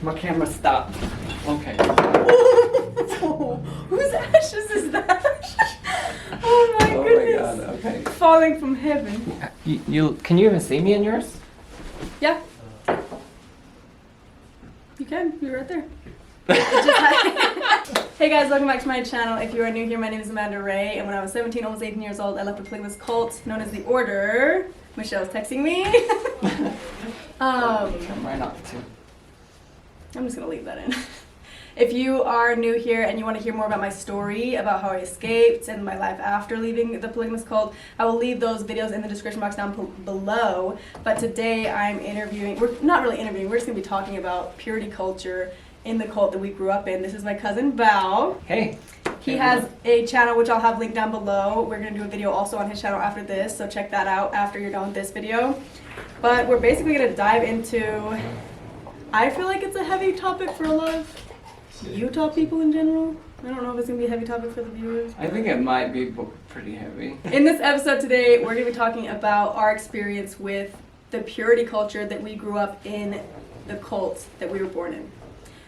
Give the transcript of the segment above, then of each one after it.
My camera stopped. Okay. Whose ashes is that? Oh my goodness. Oh my god, okay. Falling from heaven. You can you even see me in yours? Yeah. You can. You're right there. Hey guys, welcome back to my channel. If you are new here, my name is Amanda Ray, and when I was 17, almost 18 years old, I left a polygamous cult known as the Order. Michelle's texting me. Come right off too. I'm just gonna leave that in. If you are new here and you want to hear more about my story, about how I escaped and my life after leaving the polygamous cult, I will leave those videos in the description box down below. But today I'm interviewing, we're not really interviewing, we're just gonna be talking about purity culture in the cult that we grew up in. This is my cousin Val. Hey. He has a channel which I'll have linked down below. We're going to do a video also on his channel after this, so check that out after you're done with this video. But we're basically going to dive into, I feel like it's a heavy topic for a lot of Utah people in general. I don't know if it's going to be a heavy topic for the viewers. I think it might be pretty heavy. In this episode today, we're going to be talking about our experience with the purity culture that we grew up in, the cult that we were born in.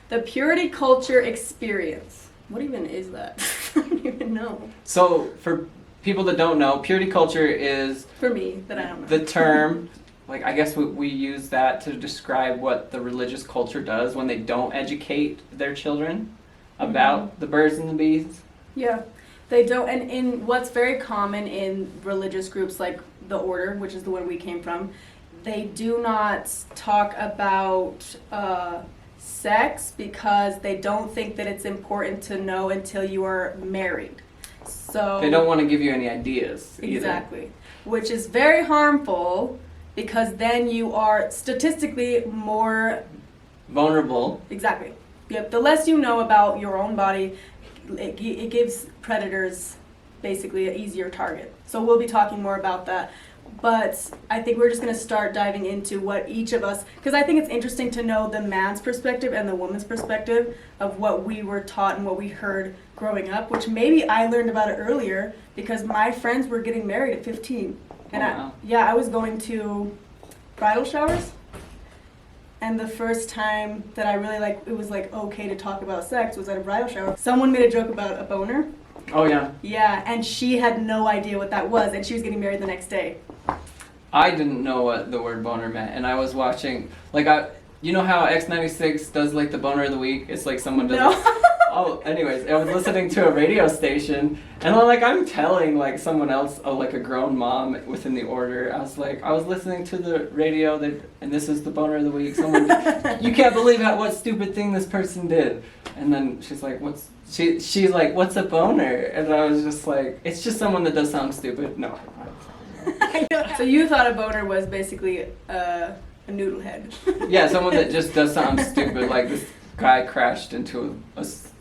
The purity culture experience. What even is that? I don't even know. So, for people that don't know, purity culture is... For me, that I don't know. The term, like, I guess we use that to describe what the religious culture does when they don't educate their children about the birds and the bees. Yeah, they don't. And in what's very common in religious groups like the Order, which is the one we came from, they do not talk about... sex because they don't think that it's important to know until you are married. So they don't want to give you any ideas either. Exactly. Which is very harmful because then you are statistically more vulnerable. Exactly. Yep. The less you know about your own body, it gives predators basically an easier target. So we'll be talking more about that. But I think we're just going to start diving into what each of us, because I think it's interesting to know the man's perspective and the woman's perspective of what we were taught and what we heard growing up, which maybe I learned about it earlier because my friends were getting married at 15. And wow. I was going to bridal showers. And the first time that I really it was okay to talk about sex was at a bridal shower. Someone made a joke about a boner. Oh yeah. Yeah, and she had no idea what that was, and she was getting married the next day. I didn't know what the word boner meant, and I was watching, you know how X96 does the boner of the week? It's like someone does. No. Oh, anyways, I was listening to a radio station, and I'm telling someone else, a grown mom within the Order. I was listening to the radio, and this is the boner of the week. Someone, you can't believe what stupid thing this person did. And then she's like, she's like, what's a boner? And I was just like, it's just someone that does something stupid. No. So you thought a boner was basically a noodle head. Yeah, someone that just does something stupid, like this guy crashed into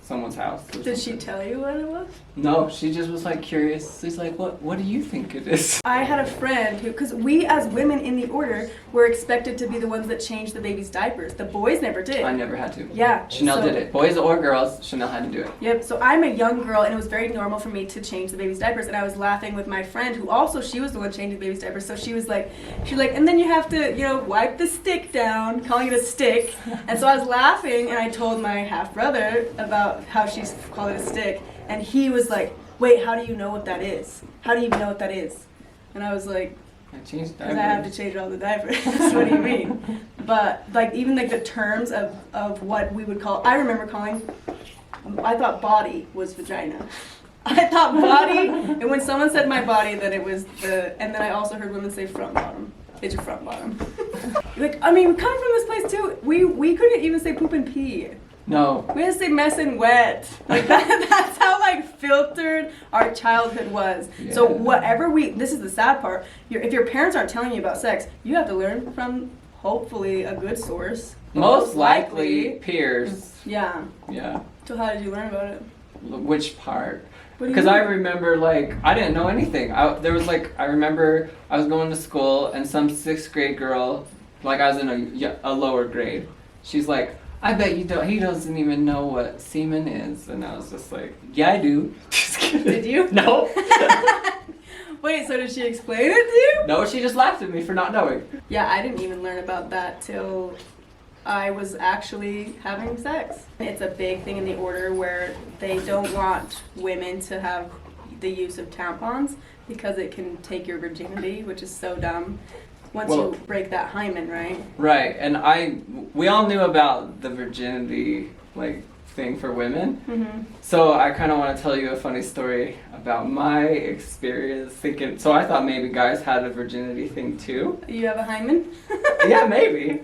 someone's house. Did she tell you what it was? No, she just was curious. She's like, what do you think it is? I had a friend who, because we as women in the Order were expected to be the ones that changed the baby's diapers. The boys never did. I never had to. Yeah. Chanel did it. Boys or girls, Chanel had to do it. Yep, so I'm a young girl and it was very normal for me to change the baby's diapers, and I was laughing with my friend who also, she was the one changing the baby's diapers, so she's like, and then you have to, wipe the stick down, calling it a stick. And so I was laughing and I told my half-brother about how she's called it a stick. And he was like, wait, how do you know what that is? How do you even know what that is? And I was like, I changed diapers. Because I have to change all the diapers. What do you mean? But even the terms of what we would call, I remember calling, I thought body was vagina. I thought body, and when someone said my body, then it was and then I also heard women say front bottom. It's your front bottom. We come from this place too. We couldn't even say poop and pee. No. We had to say mess and wet. That's how filtered our childhood was. Yeah. So this is the sad part, if your parents aren't telling you about sex, you have to learn from hopefully a good source. Most likely peers. Yeah. Yeah. So how did you learn about it? Which part? Because I remember I didn't know anything. I remember I was going to school and some 6th grade girl, I was in a lower grade. She's like, I bet you don't. He doesn't even know what semen is. And I was just like, yeah, I do. Just kidding. Did you? No. Wait, so did she explain it to you? No, she just laughed at me for not knowing. Yeah, I didn't even learn about that till I was actually having sex. It's a big thing in the order where they don't want women to have the use of tampons because it can take your virginity, which is so dumb. Once you break that hymen, right? Right, and we all knew about the virginity thing for women. Mm-hmm. So I kind of want to tell you a funny story about my experience thinking. So I thought maybe guys had a virginity thing too. You have a hymen? Yeah, maybe.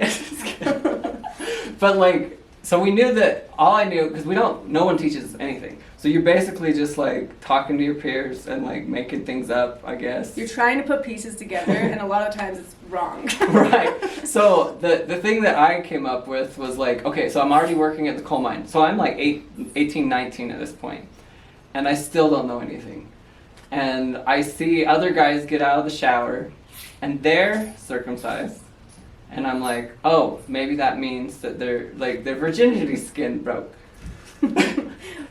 But so we knew that. All I knew, because no one teaches anything. So you're basically just talking to your peers and making things up, I guess. You're trying to put pieces together, and a lot of times it's wrong. Right. So the thing that I came up with was okay, so I'm already working at the coal mine. So I'm 18, 19 at this point, and I still don't know anything. And I see other guys get out of the shower, and they're circumcised. And I'm like, oh, maybe that means that their virginity skin broke.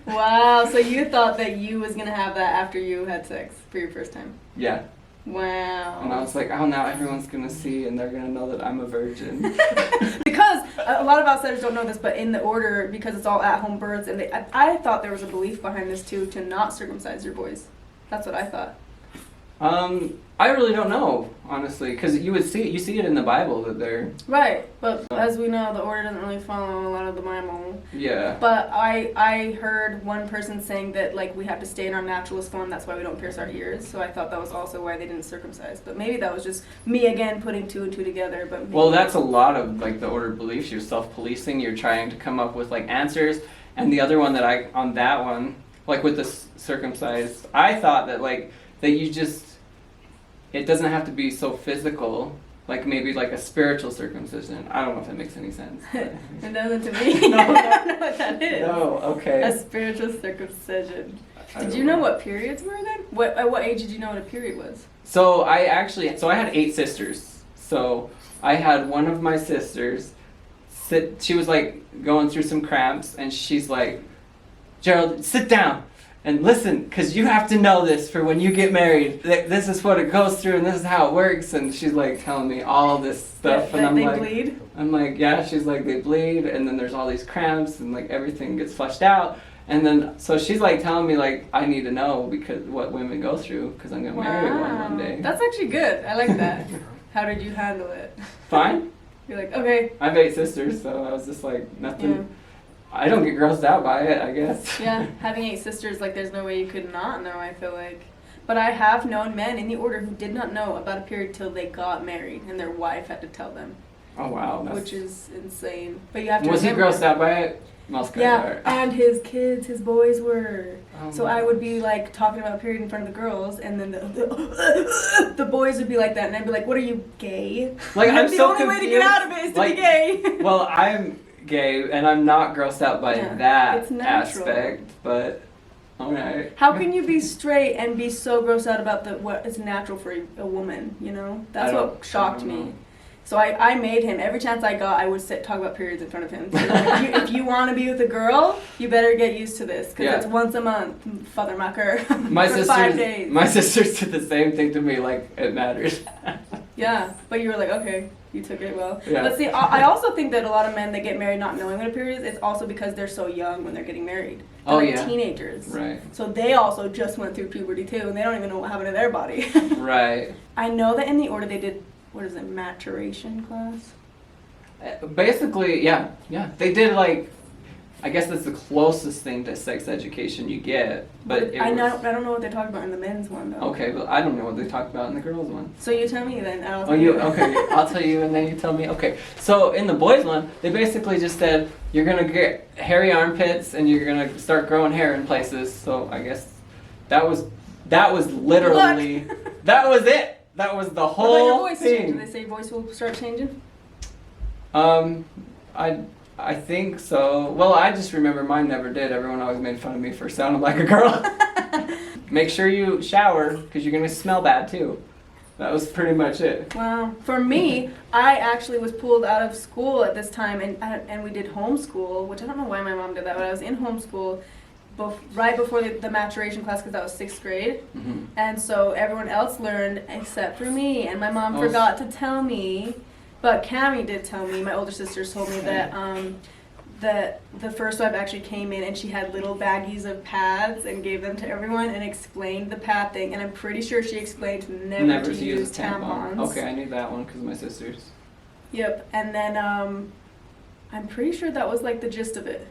Wow, so you thought that you was gonna have that after you had sex for your first time? Yeah. Wow. And I was like, oh, now everyone's gonna see and they're gonna know that I'm a virgin. Because a lot of outsiders don't know this, but in the order, because it's all at-home births, and I thought there was a belief behind this too, to not circumcise your boys. That's what I thought. I really don't know, honestly, because you see it in the Bible that they're... Right, but as we know, the order doesn't really follow a lot of the Bible. Yeah. But I heard one person saying that we have to stay in our naturalist form, that's why we don't pierce our ears, so I thought that was also why they didn't circumcise. But maybe that was just me again putting two and two together. But well, that's a lot of the order beliefs. You're self-policing, you're trying to come up with answers, and the other one that on that one, with the circumcised, I thought that that you just... It doesn't have to be so physical, maybe a spiritual circumcision. I don't know if that makes any sense. It doesn't to me. No. I don't know what that is. No, okay. A spiritual circumcision. Did you know what periods were then? At what age did you know what a period was? So I had 8 sisters. So I had one of my sisters she was going through some cramps, and she's like, Gerald, sit down. And listen, because you have to know this for when you get married. This is what it goes through, and this is how it works. And she's telling me all this stuff, and they bleed. I'm like, yeah. She's like, they bleed, and then there's all these cramps, and everything gets flushed out. And then so she's telling me I need to know because what women go through because I'm gonna marry one day. That's actually good. I like that. How did you handle it? Fine. You're okay. I have 8 sisters, so I was just nothing. Yeah. I don't get grossed out by it, I guess. Yeah, having 8 sisters, there's no way you could not know, I feel like. But I have known men in the order who did not know about a period till they got married, and their wife had to tell them. Oh, wow. Which is insane. But you have to Was he remember, grossed out by it? Most guys are. And his kids, his boys were. Oh, so I would be talking about a period in front of the girls, and then the boys would be like that, and I'd be like, what are you, gay? I'm the so only confused. way to get out of it is to be gay. Well, I'm gay, and I'm not grossed out by that aspect, but alright. How can you be straight and be so grossed out about what is natural for a woman, That's what shocked me. So I made him, every chance I got, I would talk about periods in front of him. So if you want to be with a girl, you better get used to this, because it's once a month, father mucker, for 5 days. My sisters did the same thing to me, it matters. Yeah, but you were okay, you took it well. Yeah. But see, I also think that a lot of men that get married not knowing what a period is, it's also because they're so young when they're getting married. They're teenagers. Right. So they also just went through puberty too, and they don't even know what happened to their body. Right. I know that in the order they did, maturation class? Basically, yeah. They did I guess that's the closest thing to sex education you get, but I don't know what they talked about in the men's one though. Okay, but I don't know what they talked about in the girls one. So you tell me then. Okay, I'll tell you and then you tell me. Okay, so in the boys one, they basically just said you're gonna get hairy armpits and you're gonna start growing hair in places. So I guess that was literally that was it. That was the whole what about your voice thing. Did they say your voice will start changing? I think so. Well, I just remember mine never did. Everyone always made fun of me for sounding like a girl. Make sure you shower because you're gonna smell bad too. That was pretty much it. Wow. For me, I actually was pulled out of school at this time, and we did homeschool, which I don't know why my mom did that, but I was in homeschool right before the maturation class because that was 6th grade. And so everyone else learned except for me, and my mom forgot to tell me But Cammie did tell me, my older sisters told me that the first wife actually came in and she had little baggies of pads and gave them to everyone and explained the pad thing. And I'm pretty sure she explained never to use tampons. Okay, I knew that one because of my sisters. Yep, and then I'm pretty sure that was like the gist of it.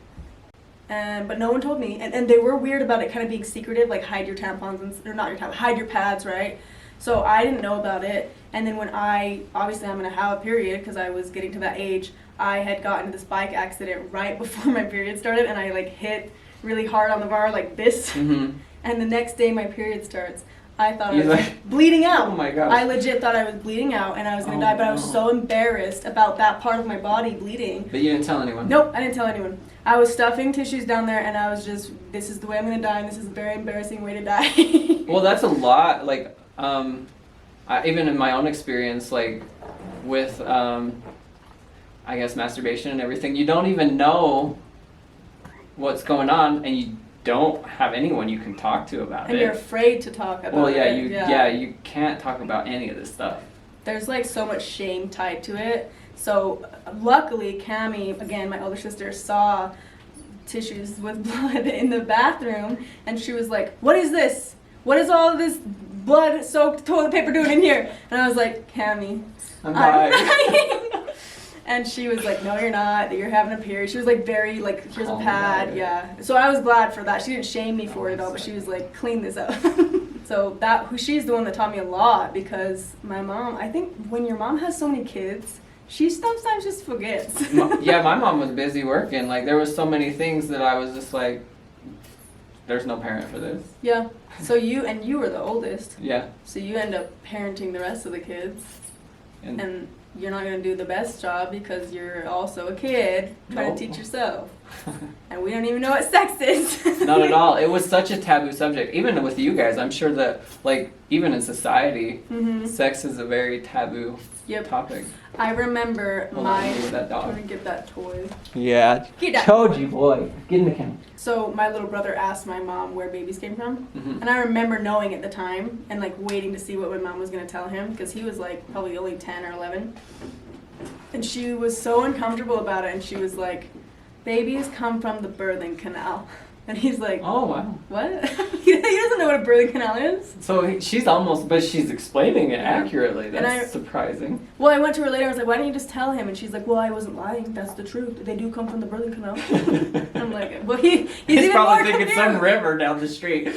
But no one told me, and they were weird about it kind of being secretive, like hide your tampons, or not your tampons, hide your pads, right? So I didn't know about it, and then when obviously I'm going to have a period because I was getting to that age, I had gotten into this bike accident right before my period started, and I like hit really hard on the bar like this, and the next day my period starts. I thought I was bleeding out. Oh my gosh. I legit thought I was bleeding out and I was going to die, but I was so embarrassed about that part of my body bleeding. But you didn't tell anyone? Nope, I didn't tell anyone. I was stuffing tissues down there and I was just, this is the way I'm going to die and this is a very embarrassing way to die. Well, that's a lot. Like, even in my own experience, like with, I guess, masturbation and everything, you don't even know what's going on and you don't have anyone you can talk to about it. And you're afraid to talk about well, yeah, it. You can't talk about any of this stuff. There's like so much shame tied to it. So luckily, Cammie, again, my older sister, saw tissues with blood in the bathroom, and she was like, "What is this? What is all this blood-soaked toilet paper doing in here?" And I was like, "Cammie, I'm dying." And she was like, "No, you're not. You're having a period." She was like very like, "Here's a pad." Yeah. So I was glad for that. She didn't shame me for it at all, but she was like, "Clean this up." So she's the one that taught me a lot, because my mom, I think when your mom has so many kids, she sometimes just forgets. Yeah, my mom was busy working. Like, there was so many things that I was just like, there's no parent for this. Yeah. So you were the oldest. Yeah. So you end up parenting the rest of the kids. And you're not going to do the best job because you're also a kid trying to teach yourself. And we don't even know what sex is. Not at all. It was such a taboo subject. Even with you guys, I'm sure that, like, even in society, sex is a very taboo topic. I remember I'm gonna get that toy. Yeah. Get that Told toy. you, boy. Get in the camera. So my little brother asked my mom where babies came from. And I remember knowing at the time and like waiting to see what my mom was going to tell him, because he was like probably only 10 or 11. And she was so uncomfortable about it, and she was like, "Babies come from the birthing canal." And he's like, "Oh, wow. What?" He doesn't know what a birthing canal is. So she's explaining it accurately. That's surprising. Well, I went to her later, I was like, "Why didn't you just tell him?" And she's like, "Well, I wasn't lying. That's the truth. They do come from the birthing canal." I'm like, well, he's even probably more thinking some river down the street.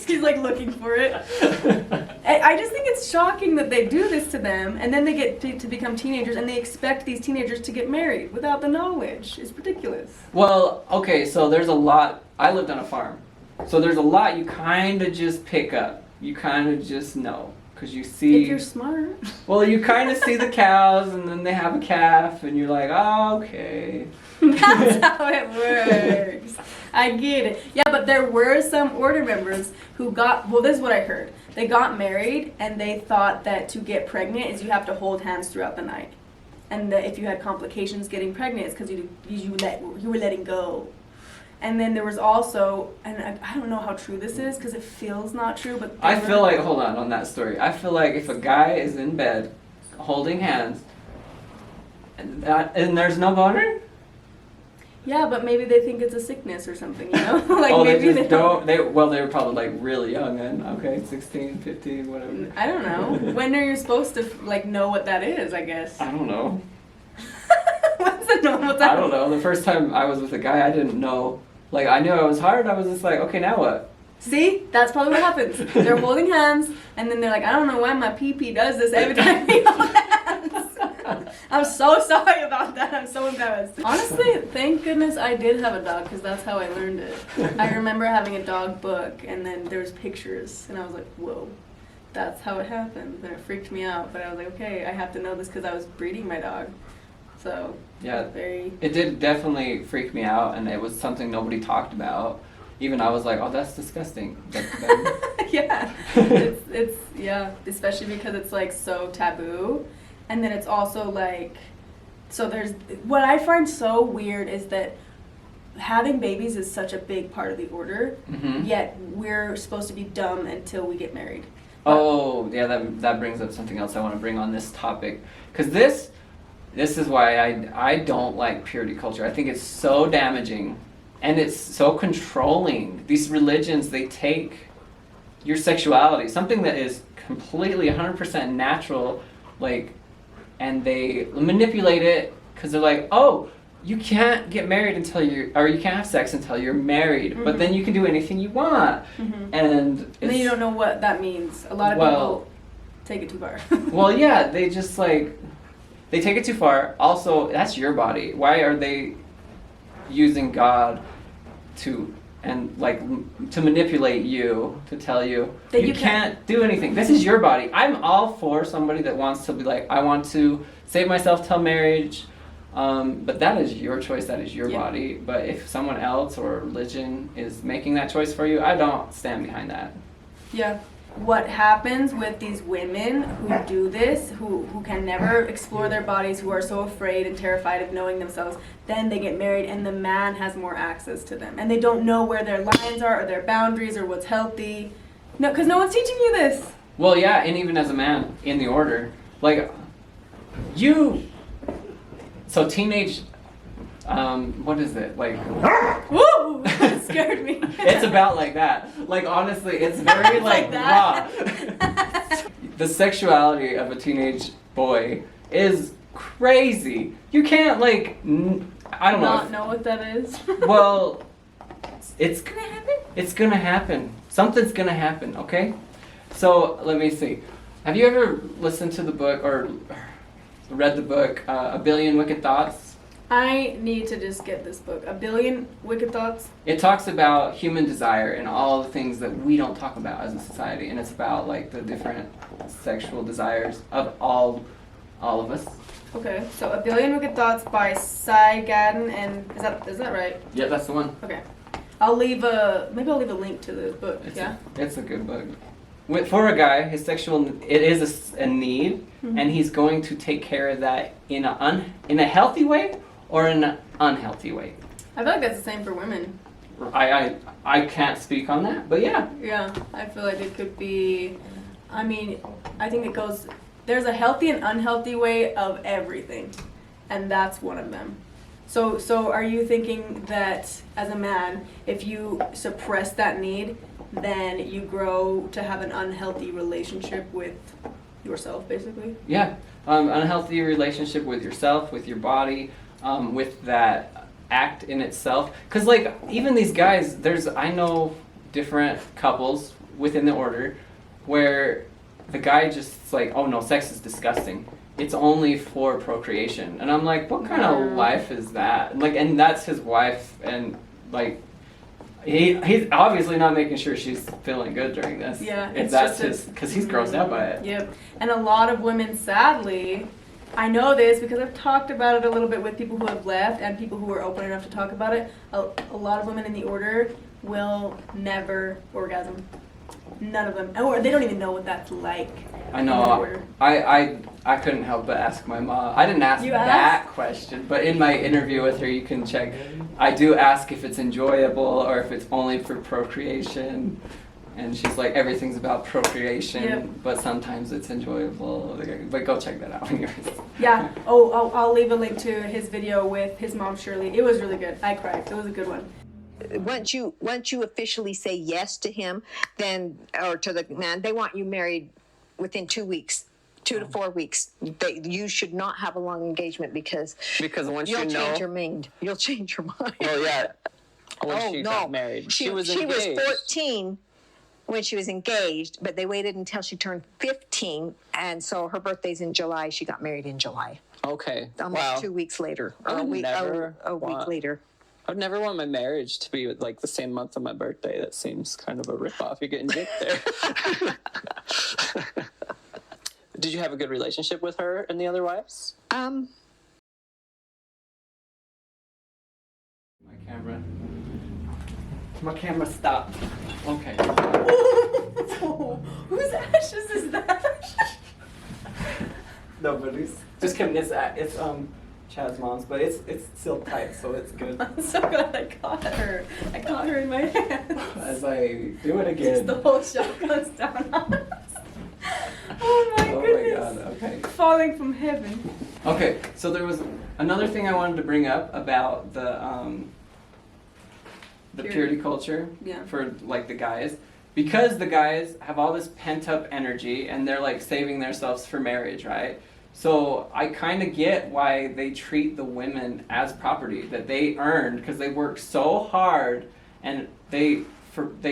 He's like looking for it. I just think it's shocking that they do this to them, and then they get to become teenagers, and they expect these teenagers to get married without the knowledge. It's ridiculous. Well, okay, so there's a lot. I lived on a farm, so there's a lot you kind of just pick up. You kind of just know, because you see. If you're smart. Well, you kind of see the cows, and then they have a calf, and you're like, oh, okay. That's how it works. I get it. Yeah, but there were some order members who this is what I heard. They got married, and they thought that to get pregnant is you have to hold hands throughout the night. And that if you had complications getting pregnant, it's because you were letting go. And then there was also, and I don't know how true this is because it feels not true, but I feel like, hold on that story. I feel like if a guy is in bed holding hands and there's no boner? Yeah, but maybe they think it's a sickness or something, you know? Like maybe they don't. They were probably like really young then. Okay, 16, 15, whatever. I don't know. When are you supposed to like know what that is, I guess? I don't know. What's the normal time? I don't know. The first time I was with a guy, I didn't know. Like, I knew I was hard. I was just like, okay, now what? See? That's probably what happens. They're holding hands, and then they're like, I don't know why my pee-pee does this every time we hold hands. I'm so sorry about that. I'm so embarrassed. Honestly, thank goodness I did have a dog, because that's how I learned it. I remember having a dog book, and then there was pictures, and I was like, whoa. That's how it happened. And it freaked me out, but I was like, okay, I have to know this because I was breeding my dog. So, yeah, it did definitely freak me out, and it was something nobody talked about. Even I was like, oh, that's disgusting. Yeah, it's especially because it's like so taboo, and then it's also like, so there's, what I find so weird is that having babies is such a big part of the order, yet we're supposed to be dumb until we get married. Oh, yeah, that brings up something else I want to bring on this topic, because this, this is why I don't like purity culture. I think it's so damaging and it's so controlling. These religions, they take your sexuality, something that is completely 100% natural, like, and they manipulate it because they're like, oh, you can't get married until or you can't have sex until you're married, but then you can do anything you want. And then you don't know what that means. A lot of people take it too far. Well, yeah, they just like, they take it too far. Also, that's your body. Why are they using God to manipulate you, to tell you that you can't do anything? This is your body. I'm all for somebody that wants to be like, I want to save myself till marriage. But that is your choice, that is your body. But if someone else or religion is making that choice for you, I don't stand behind that. Yeah. What happens with these women who do this, who can never explore their bodies, who are so afraid and terrified of knowing themselves, then they get married and the man has more access to them. And they don't know where their lines are or their boundaries or what's healthy. No, because no one's teaching you this. Well, yeah, and even as a man in the order, like, so teenage, what is it? Like, woo! That scared me. It's about like that. Like, honestly, it's very like raw. The sexuality of a teenage boy is crazy. You can't like, I don't know. Not know what that is. Well, it's gonna happen. It's gonna happen. Something's gonna happen. Okay. So let me see. Have you ever listened to the book or read the book A Billion Wicked Thoughts? I need to just get this book, A Billion Wicked Thoughts. It talks about human desire and all the things that we don't talk about as a society, and it's about like the different sexual desires of all of us. Okay, so A Billion Wicked Thoughts by Cy Gadden, and is that right? Yeah, that's the one. Okay, I'll leave a link to the book. It's a good book. For a guy, his it is a need, and he's going to take care of that in a healthy way or in an unhealthy way. I feel like that's the same for women. I can't speak on that, but yeah. Yeah, I feel like it could be, I mean, I think there's a healthy and unhealthy way of everything, and that's one of them. So are you thinking that as a man, if you suppress that need, then you grow to have an unhealthy relationship with yourself, basically? Yeah, unhealthy relationship with yourself, with your body, with that act in itself. Because like even these guys, I know different couples within the order where the guy just like, oh no, sex is disgusting. It's only for procreation. And I'm like, what kind of life is that? And that's his wife, and like, he's obviously not making sure she's feeling good during this. Yeah, if that's because he's grossed out by it. Yep, and a lot of women, sadly, I know this because I've talked about it a little bit with people who have left and people who are open enough to talk about it. A lot of women in the order will never orgasm. None of them, or they don't even know what that's like. I know. I couldn't help but ask my mom. I didn't ask that question, but in my interview with her, you can check. I do ask if it's enjoyable or if it's only for procreation, and she's like, everything's about procreation, but sometimes it's enjoyable. But go check that out anyways. Yeah. Oh, I'll leave a link to his video with his mom, Shirley. It was really good. I cried. It was a good one. Once you officially say yes to him, then, or to the man, they want you married within 2 weeks. 2 to 4 weeks. You should not have a long engagement because once you'll change your mind. You'll change your mind. Well, yeah. When she got married, she was engaged. She was 14 when she was engaged, but they waited until she turned 15, and so her birthday's in July. She got married in July. Okay. Almost 2 weeks later, or a week later. I'd never want my marriage to be like the same month of my birthday. That seems kind of a ripoff. You're getting jipped there. Did you have a good relationship with her and the other wives? My camera. My camera stopped. Okay. Whose ashes is that? Nobody's. Just kidding. It's Chad's mom's, but it's still tight, so it's good. I'm so glad I caught her. I caught her in my hands. As I do it again. Just the whole show comes down on us. Oh my goodness. Oh my god, okay. Falling from heaven. Okay, so there was another thing I wanted to bring up about the purity culture Yeah. for like the guys, because the guys have all this pent up energy and they're like saving themselves for marriage, right? So I kind of get why they treat the women as property that they earned because they worked so hard and they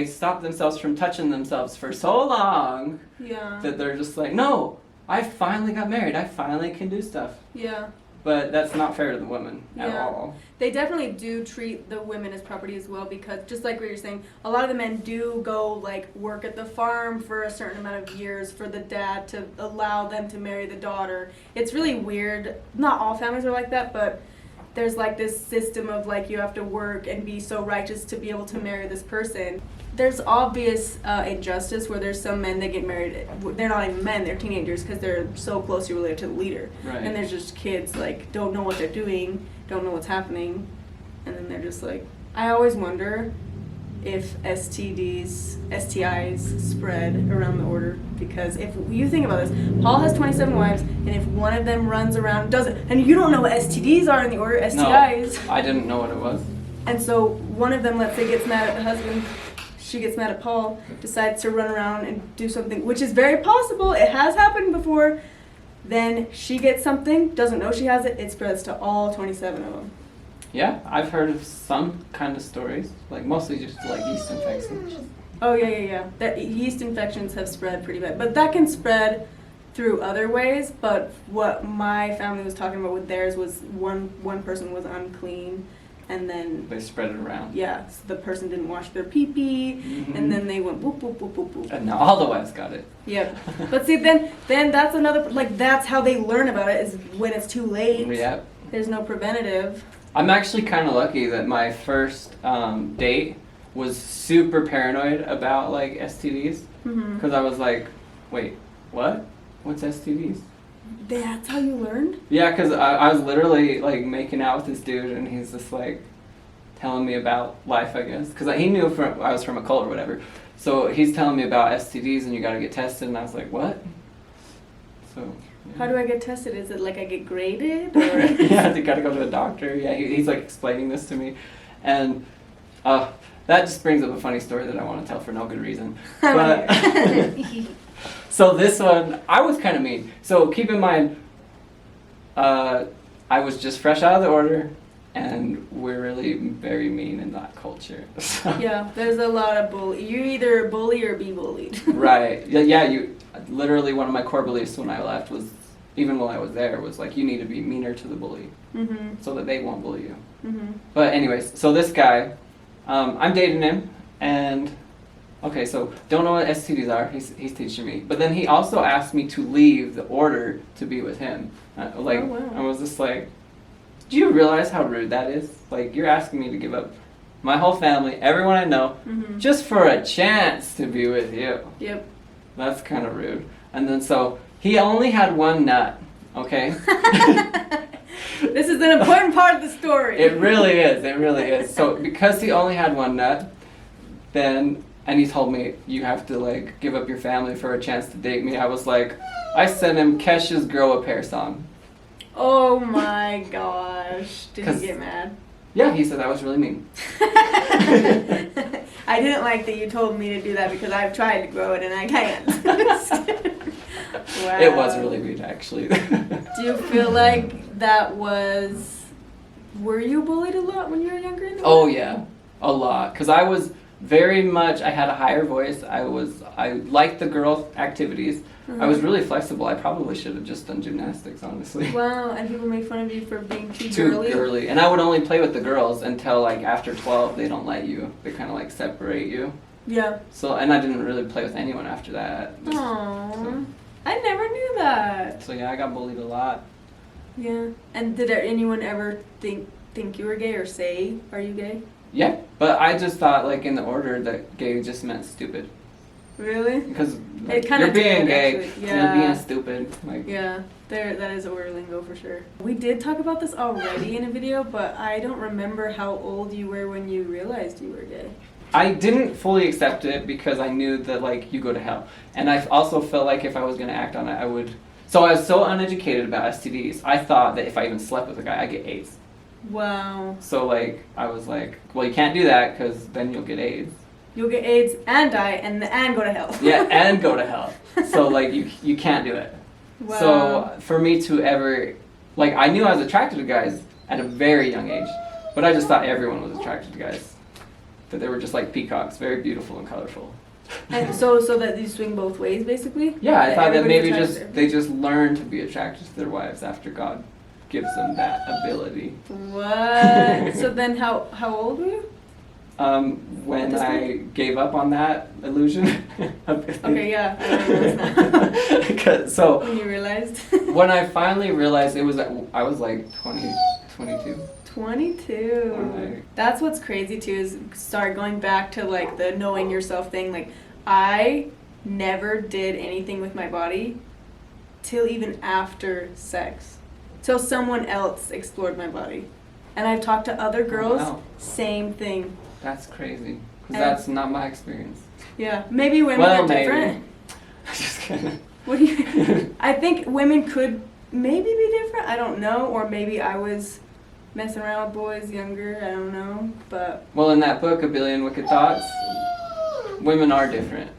stopped themselves from touching themselves for so long Yeah. that they're just like, no, I finally got married. I finally can do stuff. Yeah. But that's not fair to the women at Yeah. all. They definitely do treat the women as property as well, because just like what you're saying, a lot of the men do go like work at the farm for a certain amount of years for the dad to allow them to marry the daughter. It's really weird. Not all families are like that, but there's like this system of like you have to work and be so righteous to be able to marry this person. There's obvious injustice where there's some men that get married, they're not even men, they're teenagers because they're so closely related to the leader. Right. And there's just kids like don't know what they're doing, don't know what's happening, and then they're just like, I always wonder if STIs spread around the order, because if you think about this, Paul has 27 wives, and if one of them runs around, doesn't, and you don't know what STDs are in the order, STIs. No, I didn't know what it was. And so one of them, let's say, gets mad at the husband, she gets mad at Paul, decides to run around and do something, which is very possible, it has happened before, then she gets something, doesn't know she has it, it spreads to all 27 of them. Yeah, I've heard of some kind of stories, like mostly just like yeast infections. Oh, yeah. That yeast infections have spread pretty bad. But that can spread through other ways, but what my family was talking about with theirs was one person was unclean, and then They spread it around. yeah, so the person didn't wash their pee-pee, Mhm. and then they went boop, boop, boop, boop, boop. And now all the wives got it. Yep. But see, then that's another, like, that's how they learn about it, is when it's too late. Yep. There's no preventative. I'm actually kind of lucky that my first date was super paranoid about like STDs, Mm-hmm. because I was like, wait, what? What's STDs? That's how you learned? Yeah, because I was literally like making out with this dude, and he's just like telling me about life, I guess, because he knew I was from a cult or whatever. So he's telling me about STDs and you got to get tested, and I was like, what? So. Yeah. How do I get tested? Is it like I get graded? Or? Yeah, you got to go to a doctor. Yeah, he's like explaining this to me, and that just brings up a funny story that I want to tell for no good reason. But so this one, I was kind of mean. So keep in mind, I was just fresh out of the order, and we're really very mean in that culture. So. Yeah, there's a lot of bully. You either bully or be bullied. Right. Yeah. You literally, one of my core beliefs when I left was, even while I was there, was like, you need to be meaner to the bully Mm-hmm. so that they won't bully you. Mm-hmm. But anyways, so this guy, I'm dating him, and okay, so don't know what STDs are. He's teaching me, but then he also asked me to leave the order to be with him. Oh, wow. I was just like, do you realize how rude that is? Like, you're asking me to give up my whole family, everyone I know, Mm-hmm. just for a chance to be with you. Yep. That's kind of rude. And then so he only had one nut. Okay. This is an important part of the story. It really is. It really is. So because he only had one nut, then, and he told me, you have to like give up your family for a chance to date me. I was like, I sent him Kesha's "Grow a Pair" song. Oh my gosh. Did he 'Cause- get mad? Yeah, he said that was really mean. I didn't like that you told me to do that because I've tried to grow it and I can't. Wow. It was really mean, actually. Do you feel like that was... Were you bullied a lot when you were younger? In the Oh world? yeah, a lot. Cause I was very much. I had a higher voice. I liked the girl activities. I was really flexible. I probably should have just done gymnastics, honestly. Wow, and people make fun of you for being too Too girly? girly. And I would only play with the girls until like after 12. They don't let you. They kind of like separate you. Yeah. So, and I didn't really play with anyone after that. Just- Aww. so- I never knew that. So yeah, I got bullied a lot. Yeah. And did anyone ever think you were gay or say, are you gay? Yeah, but I just thought like in the order that gay just meant stupid. Really? Because It kinda you're being did, gay, actually. you're Yeah. being stupid. Like, Yeah, that is a word lingo for sure. We did talk about this already in a video, but I don't remember how old you were when you realized you were gay. I didn't fully accept it because I knew that like you go to hell, and I also felt like if I was gonna act on it, I would So I was so uneducated about STDs. I thought that if I even slept with a guy, I'd get AIDS. Wow. So like I was like, well, you can't do that because then you'll get AIDS. You'll get AIDS and die and go to hell. Yeah, and go to hell. So like you can't do it. Wow. So for me to ever, like, I knew I was attracted to guys at a very young age, but I just thought everyone was attracted to guys. That they were just like peacocks, very beautiful and colorful. And so that you swing both ways, basically? Yeah, I thought that everybody's maybe attracted. they just learn to be attracted to their wives after God gives them that ability. What? So then how old were you? When At this I gave up on that illusion. Okay, yeah. I realized now. So When you realized? when I finally realized I was like 20, 22. 22. Right. That's what's crazy too, is start going back to like the knowing yourself thing. Like, I never did anything with my body till even after sex. Till someone else explored my body. And I've talked to other girls, wow. same thing. That's crazy. Because And- that's not my experience. Yeah, maybe women Well, are different. Just kidding. What do you? I think women could maybe be different. I don't know, or maybe I was messing around with boys younger. I don't know, but Well, in that book, A Billion Wicked Thoughts, women are different.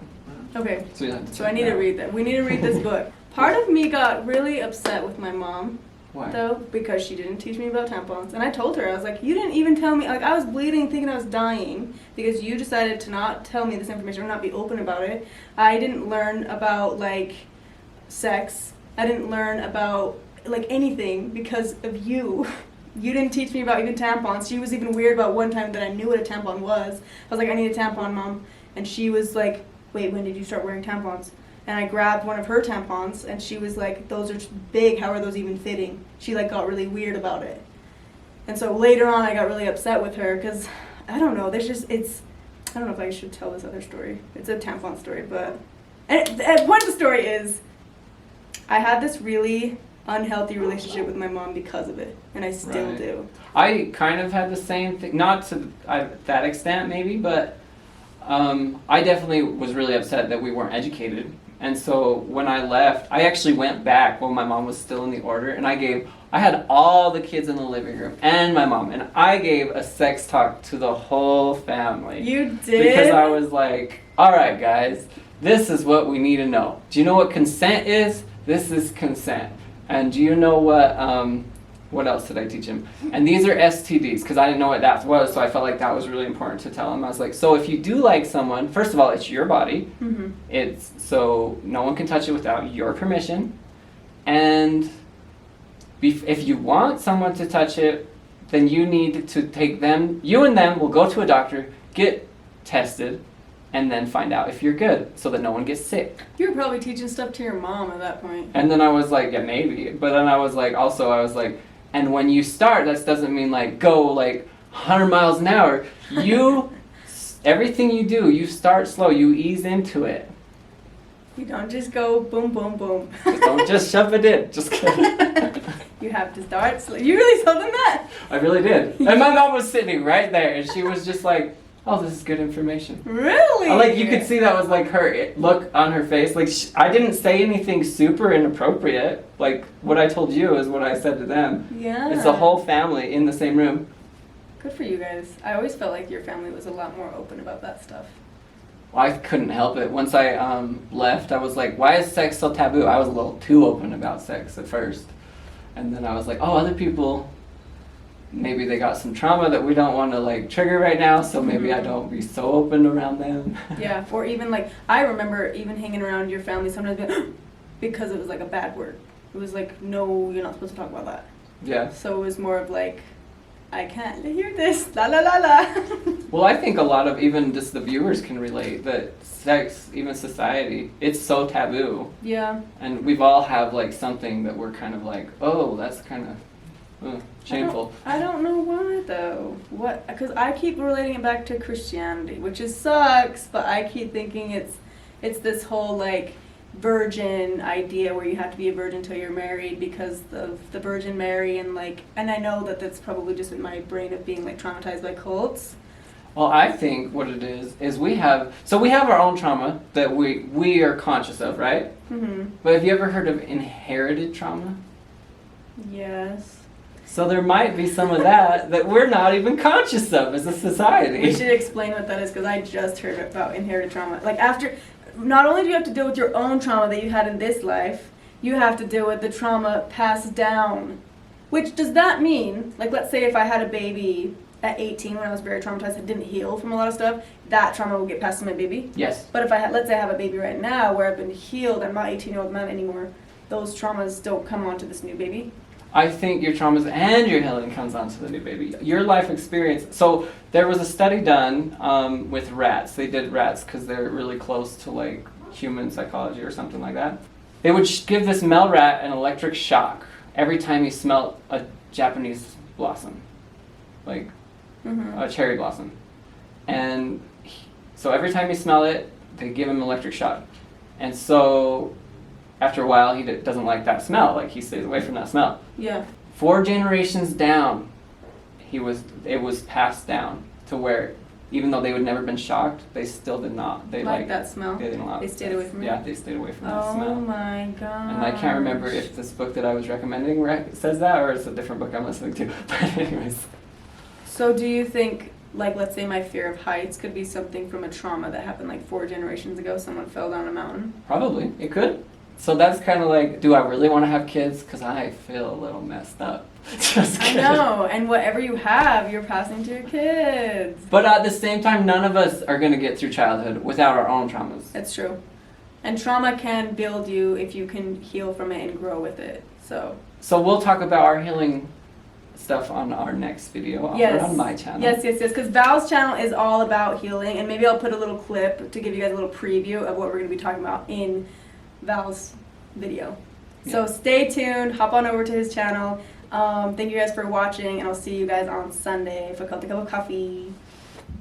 okay. So you have to So I check need it to out. read that. We need to read this book. Part of me got really upset with my mom, Why? though, because she didn't teach me about tampons. And I told her, I was like, you didn't even tell me, like, I was bleeding thinking I was dying because you decided to not tell me this information or not be open about it. I didn't learn about, like, sex. I didn't learn about, like, anything because of you. You didn't teach me about even tampons. She was even weird about one time that I knew what a tampon was. I was like, I need a tampon, Mom. And she was like, wait, when did you start wearing tampons? And I grabbed one of her tampons, and she was like, those are big, how are those even fitting? She like got really weird about it. And so later on, I got really upset with her, because, I don't know, I don't know if I should tell this other story. It's a tampon story, but, and one of the story is, I had this really unhealthy relationship with my mom because of it, and I still Right. do. I kind of had the same thing, not to that extent maybe, but I definitely was really upset that we weren't educated. And so when I left, I actually went back while my mom was still in the order, and I had all the kids in the living room and my mom, and I gave a sex talk to the whole family. You did? Because I was like, all right, guys, this is what we need to know. Do you know what consent is? This is consent. And do you know what else did I teach him? And these are STDs, because I didn't know what that was, so I felt like that was really important to tell him. I was like, so if you do like someone, first of all, it's your body. Mm-hmm. It's so no one can touch it without your permission. And if you want someone to touch it, then you need to take them, you and them will go to a doctor, get tested, and then find out if you're good, so that no one gets sick. You were probably teaching stuff to your mom at that point. And then I was like, yeah, maybe. But then I was like, and when you start, that doesn't mean like go like 100 miles an hour. You, everything you do, you start slow, you ease into it. You don't just go boom, boom, boom. Don't just shove it in. Just kidding. You have to start slow. You really told them that? I really did. And my mom was sitting right there, and she was just like, oh, this is good information. Really? Like, you could see that was like her look on her face. Like, I didn't say anything super inappropriate. Like, what I told you is what I said to them. Yeah. It's the whole family in the same room. Good for you guys. I always felt like your family was a lot more open about that stuff. Well, I couldn't help it. Once I left, I was like, why is sex so taboo? I was a little too open about sex at first. And then I was like, oh, other people, maybe they got some trauma that we don't want to like trigger right now, so maybe I don't be so open around them. Yeah, or even like, I remember even hanging around your family sometimes being, because it was like a bad word. It was like, no, you're not supposed to talk about that. Yeah. So it was more of like, I can't hear this, la la la la. Well, I think a lot of even just the viewers can relate that sex, even society, it's so taboo. Yeah. And we've all have like something that we're kind of like, oh, that's kind of shameful. I don't know why though. What? Because I keep relating it back to Christianity, which is sucks. But I keep thinking it's this whole like virgin idea where you have to be a virgin until you're married because of the Virgin Mary and like. And I know that that's probably just in my brain of being like traumatized by cults. Well, I think what it is we have our own trauma that we are conscious of, right? Mm-hmm. But have you ever heard of inherited trauma? Yes. So there might be some of that we're not even conscious of as a society. We should explain what that is, because I just heard about inherited trauma. Like, after, not only do you have to deal with your own trauma that you had in this life, you have to deal with the trauma passed down. Which, does that mean, like, let's say if I had a baby at 18 when I was very traumatized and didn't heal from a lot of stuff, that trauma will get passed to my baby? Yes. But if let's say I have a baby right now where I've been healed, I'm not an 18-year-old man anymore, those traumas don't come onto this new baby? I think your traumas and your healing comes onto the new baby. Your life experience. So there was a study done with rats. They did rats because they're really close to like human psychology or something like that. They would give this male rat an electric shock every time he smelled a Japanese blossom, like a cherry blossom. And so every time he smelled it, they give him an electric shock. And so after a while, he doesn't like that smell. Like, he stays away from that smell. Yeah. 4 generations down, it was passed down to where, even though they would never been shocked, they still did not. They like that smell? They didn't like. They stayed away from it? Yeah, they stayed away from that smell. Oh my god. And I can't remember if this book that I was recommending says that, or it's a different book I'm listening to. But anyways. So do you think, like, let's say my fear of heights could be something from a trauma that happened like 4 generations ago? Someone fell down a mountain? Probably. It could. So that's kind of like, do I really want to have kids? Because I feel a little messed up. Just I kidding. know, and whatever you have, you're passing to your kids. But at the same time, none of us are going to get through childhood without our own traumas. That's true. And trauma can build you if you can heal from it and grow with it. So we'll talk about our healing stuff on our next video. yes. On my channel. Yes, because Val's channel is all about healing, and maybe I'll put a little clip to give you guys a little preview of what we're going to be talking about in Val's video. Yeah. So stay tuned, hop on over to his channel. Thank you guys for watching, and I'll see you guys on Sunday for Cult a Cup of Coffee.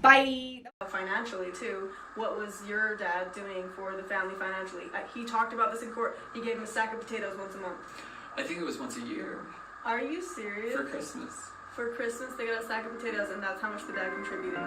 Bye! Financially too, what was your dad doing for the family financially? He talked about this in court. He gave him a sack of potatoes once a month. I think it was once a year. Are you serious? For Christmas. For Christmas, they got a sack of potatoes, and that's how much the dad contributed.